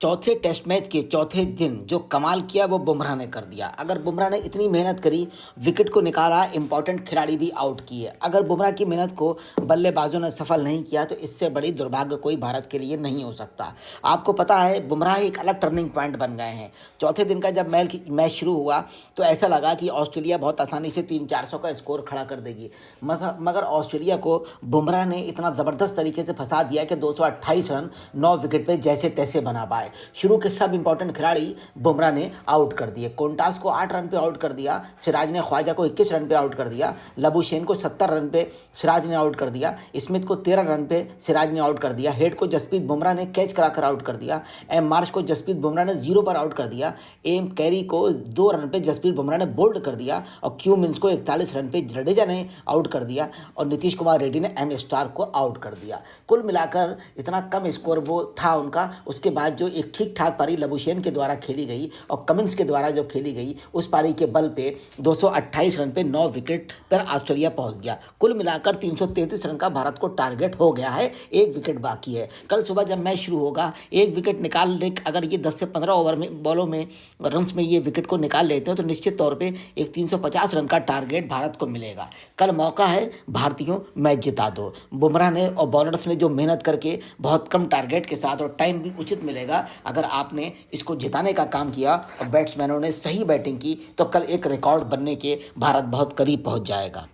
चौथे test match के चौथे दिन जो कमाल किया वो बुमराह ने कर दिया। अगर बुमराह ने इतनी मेहनत करी, विकेट को निकाला, इंपॉर्टेंट खिलाड़ी भी आउट किए, अगर बुमराह की मेहनत को बल्लेबाजों ने सफल नहीं किया तो इससे बड़ी दुर्भाग्य कोई भारत के लिए नहीं हो सकता। आपको पता है बुमराह एक अलग टर्निंग पॉइंट बन गए हैं। चौथे दिन का जब मैच शुरू हुआ तो ऐसा लगा कि ऑस्ट्रेलिया बहुत आसानी से 300-400 का स्कोर खड़ा कर देगी, मगर ऑस्ट्रेलिया को बुमराह ने इतना ज़बरदस्त तरीके से फंसा दिया कि 228 रन 9 विकेट पे जैसे तैसे बना पाए। शुरू के सब इंपॉर्टेंट खिलाड़ी बुमराह ने आउट कर दिए। कोंटास को 8 रन पे आउट कर दिया, सिराज ने ख्वाजा को 21 रन पे आउट कर दिया, लबुशेन को 70 रन पे सिराज ने आउट कर दिया, स्मिथ को 13 रन पे सिराज ने आउट कर दिया, हेड को जसप्रीत बुमराह ने कैच कराकर आउट कर दिया, एम मार्श को जसप्रीत बुमराह ने 0 पर आउट कर दिया, एम कैरी को 2 रन पे जसप्रीत बुमराह ने बोल्ड कर दिया और क्यू मिन्स को 41 रन पे जडेजा ने आउट कर दिया और नीतीश कुमार रेड्डी ने एम स्टार को आउट कर दिया। कुल मिलाकर इतना कम स्कोर वो था उनका। उसके बाद जो एक ठीक ठाक पारी लबुशेन के द्वारा खेली गई और कमिंस के द्वारा जो खेली गई, उस पारी के बल पे 228 रन पे 9 विकेट पर ऑस्ट्रेलिया पहुंच गया। कुल मिलाकर 333 रन का भारत को टारगेट हो गया है, 1 विकेट बाकी है। कल सुबह जब मैच शुरू होगा 1 विकेट निकालने, अगर ये 10 से 15 ओवर में बॉलों में रन्स में ये विकेट को निकाल लेते हैं तो निश्चित तौर पर एक 350 रन का टारगेट भारत को मिलेगा। कल मौका है भारतीयों, मैच जिता दो। बुमराह ने और बॉलर्स ने जो मेहनत करके बहुत कम टारगेट के साथ और टाइम भी उचित मिलेगा, अगर आपने इसको जिताने का काम किया और बैट्समैनों ने सही बैटिंग की तो कल एक रिकॉर्ड बनने के भारत बहुत करीब पहुंच जाएगा।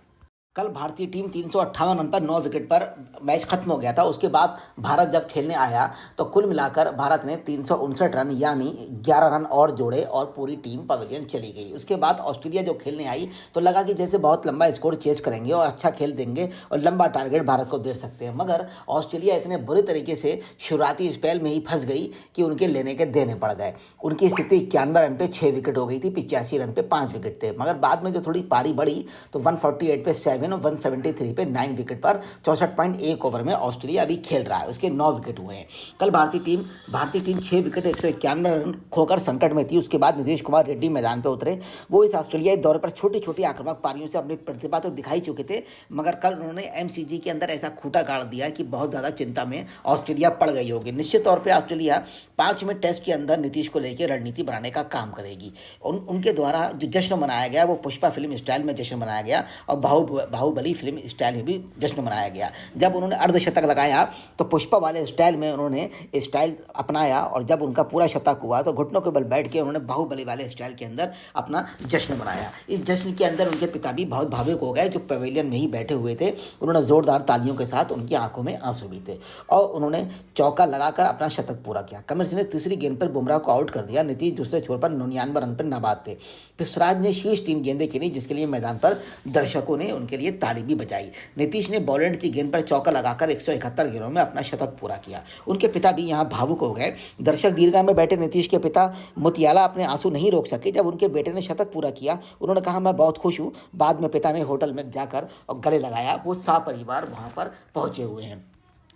कल भारतीय टीम 358 रन पर 9 विकेट पर मैच खत्म हो गया था। उसके बाद भारत जब खेलने आया तो कुल मिलाकर भारत ने 359 रन यानी 11 रन और जोड़े और पूरी टीम पवेलियन चली गई। उसके बाद ऑस्ट्रेलिया जो खेलने आई तो लगा कि जैसे बहुत लंबा स्कोर चेस करेंगे और अच्छा खेल देंगे और लंबा टारगेट भारत को दे सकते हैं, मगर ऑस्ट्रेलिया इतने बुरे तरीके से शुरुआती स्पेल में ही फंस गई कि उनके लेने के देने पड़ गए। उनकी स्थिति 91 रन पे 6 विकेट हो गई थी, 85 रन पे 5 विकेट थे, मगर बाद में जो थोड़ी पारी बढ़ी तो 148 पे 7 और 173 पे 9 विकेट पर 64.1 ओवर में ऑस्ट्रेलिया अभी खेल रहा है, उसके 9 विकेट हुए हैं। कल भारतीय टीम 6 विकेट 151 रन खोकर संकट में थी। उसके बाद नीतीश कुमार रेड्डी मैदान पर उतरे। वो इस ऑस्ट्रेलियाई दौरे पर छोटी छोटी आक्रामक पारियों से अपनी प्रतिभा तो दिखाई चुके थे, मगर कल उन्होंने एमसीजी के अंदर ऐसा खूंटा गाड़ दिया कि बहुत ज़्यादा चिंता में ऑस्ट्रेलिया पड़ गई होगी। निश्चित तौर पर ऑस्ट्रेलिया 5 में टेस्ट के अंदर नीतीश को लेकर रणनीति बनाने का काम करेगी। उनके द्वारा जो जश्न मनाया गया वो पुष्पा फिल्म स्टाइल में जश्न मनाया गया और बाहुबली फिल्म स्टाइल में भी जश्न मनाया गया। जब उन्होंने अर्धशतक लगाया तो पुष्पा वाले स्टाइल में उन्होंने स्टाइल अपनाया और जब उन्होंने पूरा शतक हुआ तो घुटनों के बल बैठ के उन्होंने बाहुबली वाले स्टाइल के अंदर अपना जश्न मनाया। इस जश्न के अंदर उनके पिता भी बहुत भावुक हो गए, जो पवेलियन में ही बैठे हुए थे। उन्होंने जोरदार तालियों के साथ, उनकी आंखों में आंसू भी थे और उन्होंने चौका लगाकर अपना शतक पूरा किया। कमिंस ने तीसरी गेंद पर बुमराह को आउट कर दिया। नीतीश दूसरे छोर पर 99 रन पर नाबाद थे। फिर सिराज ने शीर्ष 3 गेंदें खेली, जिसके लिए मैदान पर दर्शकों ने उनके लिए ताली भी बजाई। नीतीश ने बॉलैंड की गेंद पर चौका लगाकर 171 गेंदों में अपना शतक पूरा किया। उनके पिता भी यहां भावुक हो गए। दर्शक दीर्घा में बैठे नीतीश के पिता मुतियाला अपने आंसू नहीं रोक सके जब उनके बेटे ने शतक पूरा किया। उन्होंने कहा, मैं बहुत खुश हूं। बाद में पिता ने होटल में जाकर और गले लगाया। वो सपरिवार वहां पर पहुंचे हुए हैं।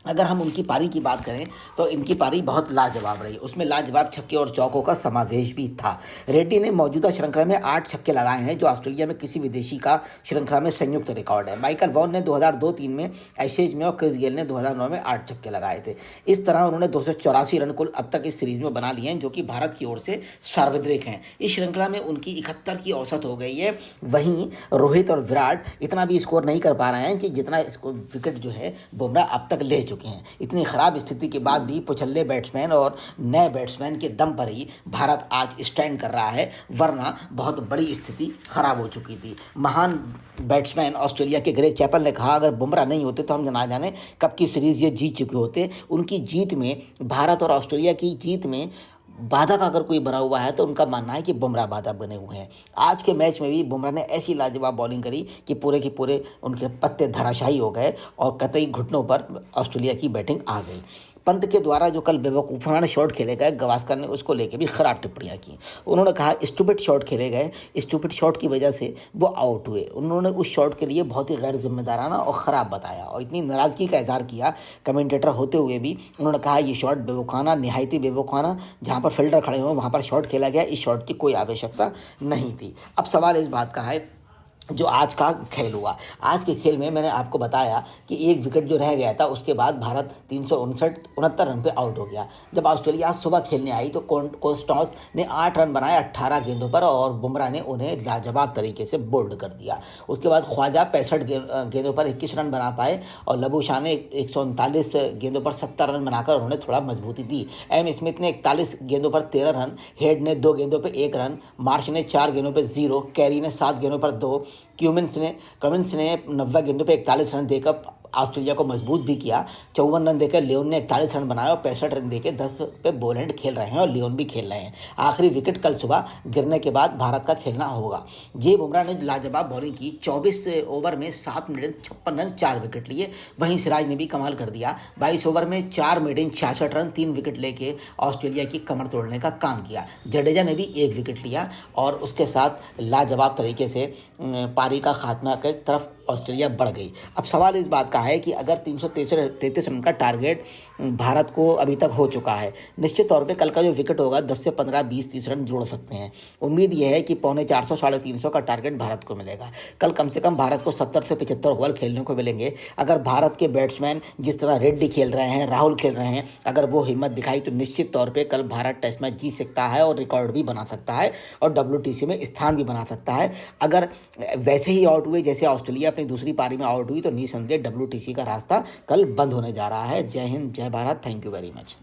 अगर हम उनकी पारी की बात करें तो इनकी पारी बहुत लाजवाब रही। उसमें लाजवाब छक्के और चौकों का समावेश भी था। रेड्डी ने मौजूदा श्रृंखला में 8 छक्के लगाए हैं, जो ऑस्ट्रेलिया में किसी विदेशी का श्रृंखला में संयुक्त रिकॉर्ड है। माइकल वॉन ने 2002-03 में एशेज में और क्रिस गेल ने 2009 में 8 छक्के लगाए थे। इस तरह उन्होंने 284 रन कुल अब तक इस सीरीज में बना लिए हैं, जो कि भारत की ओर से सार्वत्रिक हैं। इस श्रृंखला में उनकी 71 की औसत हो गई है। वहीं रोहित और विराट इतना भी स्कोर नहीं कर पा रहे हैं कि जितना इसको विकेट जो है बुमराह अब तक ले चुके हैं। इतनी खराब स्थिति के बाद भी पुछल्ले बैट्समैन और नए बैट्समैन के दम पर ही भारत आज स्टैंड कर रहा है, वरना बहुत बड़ी स्थिति खराब हो चुकी थी। महान बैट्समैन ऑस्ट्रेलिया के ग्रेग चैपल ने कहा, अगर बुमराह नहीं होते तो हम ना जाने कब की सीरीज ये जीत चुके होते। उनकी जीत में, भारत और ऑस्ट्रेलिया की जीत में बाधक अगर कोई बना हुआ है तो उनका मानना है कि बुमराह बाधक बने हुए हैं। आज के मैच में भी बुमराह ने ऐसी लाजवाब बॉलिंग करी कि पूरे के पूरे उनके पत्ते धराशायी हो गए और कतई घुटनों पर ऑस्ट्रेलिया की बैटिंग आ गई। पंत के द्वारा जो कल बेवकूफ़ाना शॉट खेले गए, गावस्कर ने उसको लेके भी खराब टिप्पणियां की। उन्होंने कहा स्टूपिड शॉट खेले गए, स्टूपिड शॉट की वजह से वो आउट हुए। उन्होंने उस शॉट के लिए बहुत ही गैर जिम्मेदाराना और ख़राब बताया और इतनी नाराज़गी का इजहार किया कमेंटेटर होते हुए भी। उन्होंने कहा ये शॉट बेवकूफ़ाना, निहायती बेवकूफ़ाना, जहाँ पर फील्डर खड़े हों वहाँ पर शॉट खेला गया, इस शॉट की कोई आवश्यकता नहीं थी। अब सवाल इस बात का है जो आज का खेल हुआ, आज के खेल में मैंने आपको बताया कि एक विकेट जो रह गया था उसके बाद भारत 369 रन पे आउट हो गया। जब ऑस्ट्रेलिया आज सुबह खेलने आई तो कोस्टॉस ने 8 रन बनाए 18 गेंदों पर और बुमराह ने उन्हें लाजवाब तरीके से बोल्ड कर दिया। उसके बाद ख्वाजा 65 गेंदों पर 21 रन बना पाए और लबू शाह ने 139 गेंदों पर 70 रन बनाकर उन्होंने थोड़ा मजबूती दी। एम स्मिथ ने 41 गेंदों पर 13 रन, हेड ने 2 गेंदों पर 1 रन, मार्श ने 4 गेंदों पर 0, कैरी ने 7 गेंदों पर 2, कमिंस ने 90 गेंदों पे 41 रन देकर ऑस्ट्रेलिया को मजबूत भी किया। 54 रन देकर लियोन ने 41 रन बनाया और 65 रन देकर 10 पे बॉलहैंड खेल रहे हैं और लियोन भी खेल रहे हैं। आखिरी विकेट कल सुबह गिरने के बाद भारत का खेलना होगा। जे बुमराह ने लाजवाब बॉलिंग की, 24 ओवर में 7 मेडन 56 रन 4 विकेट लिए। वहीं सिराज ने भी कमाल कर दिया, 22 ओवर में 4 मेडन 66 रन 3 विकेट लेके ऑस्ट्रेलिया की कमर तोड़ने का काम किया। जडेजा ने भी 1 विकेट लिया और उसके साथ लाजवाब तरीके से पारी का खात्मा की तरफ ऑस्ट्रेलिया बढ़ गई। अब सवाल इस बात का है कि अगर 333 रन का टारगेट भारत को अभी तक हो चुका है, निश्चित तौर पे कल का जो विकेट होगा 10 से 15, 20, 30 रन जोड़ सकते हैं। उम्मीद यह है कि 450, 350 का टारगेट भारत को मिलेगा। कल कम से कम भारत को 70 से 75 ओवर खेलने को मिलेंगे। अगर भारत के बैट्समैन जिस तरह रेड्डी खेल रहे हैं, राहुल खेल रहे हैं, अगर वो हिम्मत दिखाई तो निश्चित तौर पर कल भारत टेस्ट मैच जीत सकता है और रिकॉर्ड भी बना सकता है और WTC में स्थान भी बना सकता है। अगर वैसे ही आउट हुए जैसे ऑस्ट्रेलिया अपनी दूसरी पारी में आउट हुई तो निसंदेह WTC का रास्ता कल बंद होने जा रहा है। जय हिंद, जय Bharat, thank you very much.